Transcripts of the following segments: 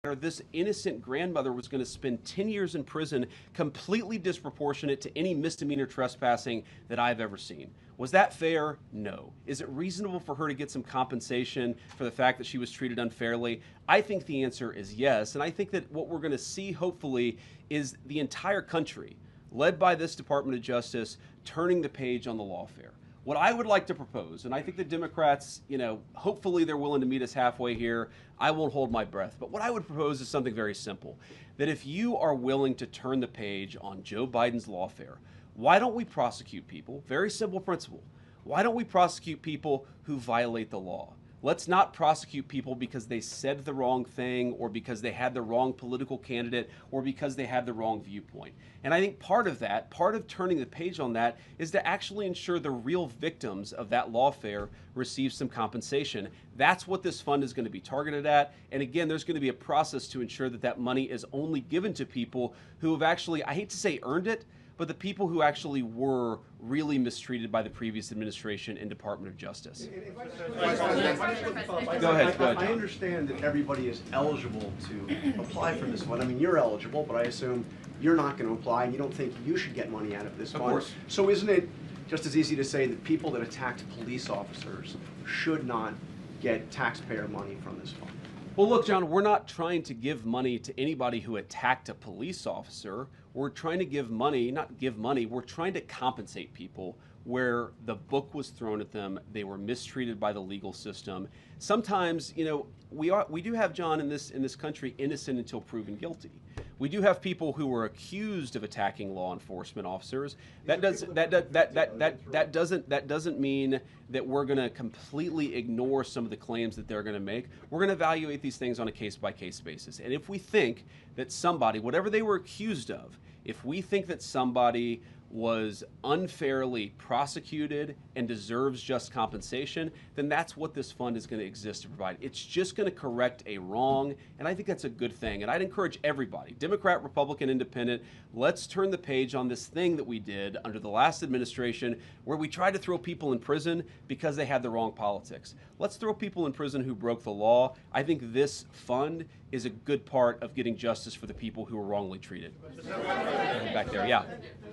this innocent grandmother was going to spend 10 years in prison, completely disproportionate to any misdemeanor trespassing that I've ever seen. Was that fair? No. Is it reasonable for her to get some compensation for the fact that she was treated unfairly? I think the answer is yes. And I think that what we're going to see, hopefully, is the entire country, led by this Department of Justice, turning the page on the lawfare. What I would like to propose, and I think the Democrats, hopefully they're willing to meet us halfway here. I won't hold my breath. But what I would propose is something very simple. That if you are willing to turn the page on Joe Biden's lawfare, why don't we prosecute people? Very simple principle. Why don't we prosecute people who violate the law? Let's not prosecute people because they said the wrong thing or because they had the wrong political candidate or because they had the wrong viewpoint. And I think part of that, part of turning the page on that, is to actually ensure the real victims of that lawfare receive some compensation. That's what this fund is going to be targeted at. And again, there's going to be a process to ensure that that money is only given to people who have actually, I hate to say earned it, but the people who actually were really mistreated by the previous administration and Department of Justice. Go ahead. I understand that everybody is eligible to apply for this fund. I mean, you're eligible, but I assume you're not going to apply, and you don't think you should get money out of this fund. Of course. So isn't it just as easy to say that people that attacked police officers should not get taxpayer money from this fund? Well, look, John, we're not trying to give money to anybody who attacked a police officer. We're trying to give money, not give money, we're trying to compensate people where the book was thrown at them, they were mistreated by the legal system. Sometimes, we do have, John, in this country, innocent until proven guilty. We do have people who were accused of attacking law enforcement officers. That doesn't mean that we're going to completely ignore some of the claims that they're going to make. We're going to evaluate these things on a case-by-case basis. And if we think that somebody, whatever they were accused of, if we think that somebody was unfairly prosecuted and deserves just compensation, then that's what this fund is going to exist to provide. It's just going to correct a wrong, and I think that's a good thing. And I'd encourage everybody, Democrat, Republican, Independent, let's turn the page on this thing that we did under the last administration where we tried to throw people in prison because they had the wrong politics. Let's throw people in prison who broke the law. I think this fund is a good part of getting justice for the people who were wrongly treated. Back there, yeah.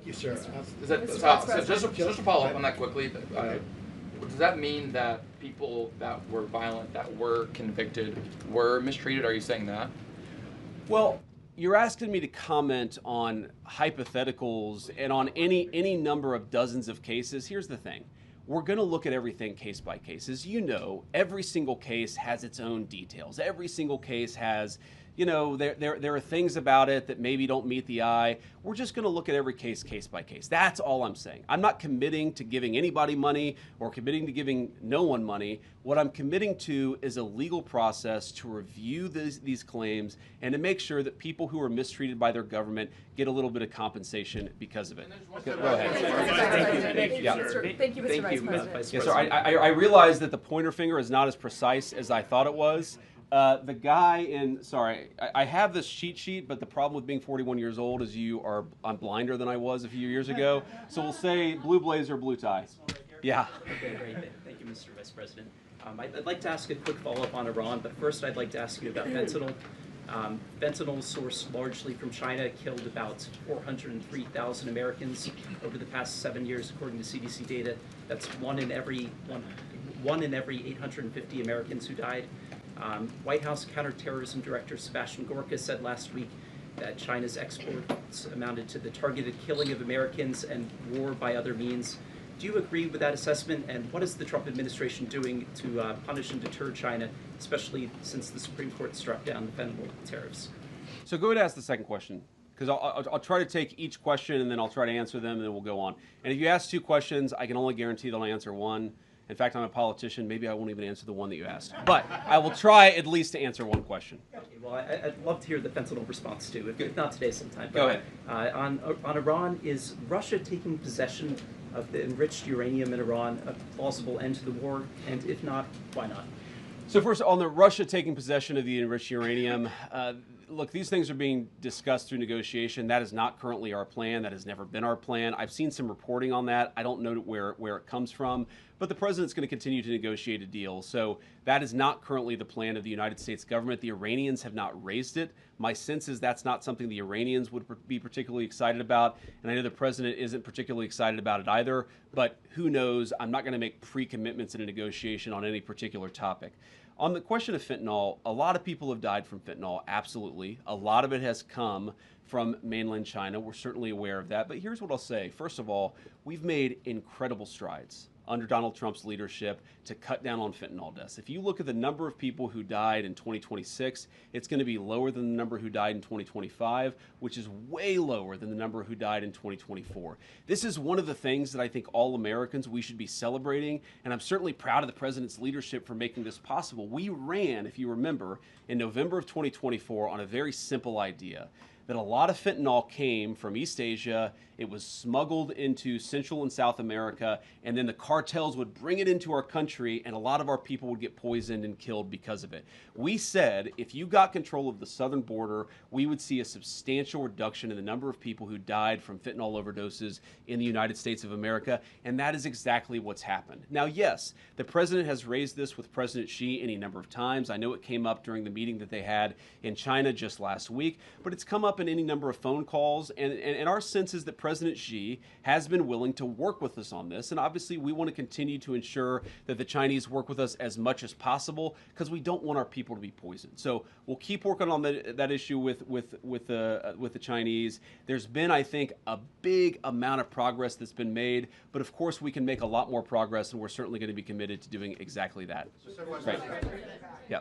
Yes, sir. Just to follow up on that quickly, does that mean that people that were violent, that were convicted, were mistreated? Are you saying that? Well, you're asking me to comment on hypotheticals and on any number of dozens of cases. Here's the thing. We're going to look at everything case by case. As you know, every single case has its own details. Every single case has, there are things about it that maybe don't meet the eye. We're just going to look at every case by case. That's all I'm saying. I'm not committing to giving anybody money or committing to giving no one money. What I'm committing to is a legal process to review these claims and to make sure that people who are mistreated by their government get a little bit of compensation because of it. Go ahead. Thank you, Mr. Vice President. Yes, sir. I realize that the pointer finger is not as precise as I thought it was. The guy I have this cheat sheet, but the problem with being 41 years old is I'm blinder than I was a few years ago. So we'll say blue blazer, blue tie. Yeah. Okay, great. Thank you, Mr. Vice President. I'd like to ask a quick follow-up on Iran, but first I'd like to ask you about fentanyl. Fentanyl, sourced largely from China, killed about 403,000 Americans over the past 7 years, according to CDC data. That's one in every 850 Americans who died. White House Counterterrorism Director Sebastian Gorka said last week that China's exports amounted to the targeted killing of Americans and war by other means. Do you agree with that assessment, and what is the Trump administration doing to punish and deter China, especially since the Supreme Court struck down the fentanyl tariffs? So go ahead and ask the second question, because I'll try to take each question and then I'll try to answer them and then we'll go on. And if you ask two questions, I can only guarantee that I'll answer one. In fact, I'm a politician. Maybe I won't even answer the one that you asked. But I will try at least to answer one question. Okay, well, I'd love to hear the fentanyl response too, if not today, sometime. Go ahead. On Iran, is Russia taking possession of the enriched uranium in Iran a plausible end to the war? And if not, why not? So first, on the Russia taking possession of the enriched uranium, look, these things are being discussed through negotiation. That is not currently our plan. That has never been our plan. I've seen some reporting on that. I don't know where it comes from. but the president's going to continue to negotiate a deal. So that is not currently the plan of the United States government. The Iranians have not raised it. My sense is that's not something the Iranians would be particularly excited about, and I know the president isn't particularly excited about it either, but who knows? I'm not going to make pre-commitments in a negotiation on any particular topic. On the question of fentanyl, a lot of people have died from fentanyl, absolutely. A lot of it has come from mainland China. We're certainly aware of that. But here's what I'll say. First of all, we've made incredible strides under Donald Trump's leadership to cut down on fentanyl deaths. If you look at the number of people who died in 2026, it's going to be lower than the number who died in 2025, which is way lower than the number who died in 2024. This is one of the things that I think all Americans, we should be celebrating, and I'm certainly proud of the president's leadership for making this possible. We ran, if you remember, in November of 2024 on a very simple idea that a lot of fentanyl came from East Asia, it was smuggled into Central and South America, and then the cartels would bring it into our country, and a lot of our people would get poisoned and killed because of it. We said if you got control of the southern border, we would see a substantial reduction in the number of people who died from fentanyl overdoses in the United States of America, and that is exactly what's happened. Now, yes, the president has raised this with President Xi any number of times. I know it came up during the meeting that they had in China just last week, but it's come up in any number of phone calls, and our sense is that President Xi has been willing to work with us on this, and obviously we want to continue to ensure that the Chinese work with us as much as possible because we don't want our people to be poisoned. So we'll keep working on that issue with the Chinese. There's been, I think, a big amount of progress that's been made, but of course we can make a lot more progress, and we're certainly going to be committed to doing exactly that. Right. Yeah.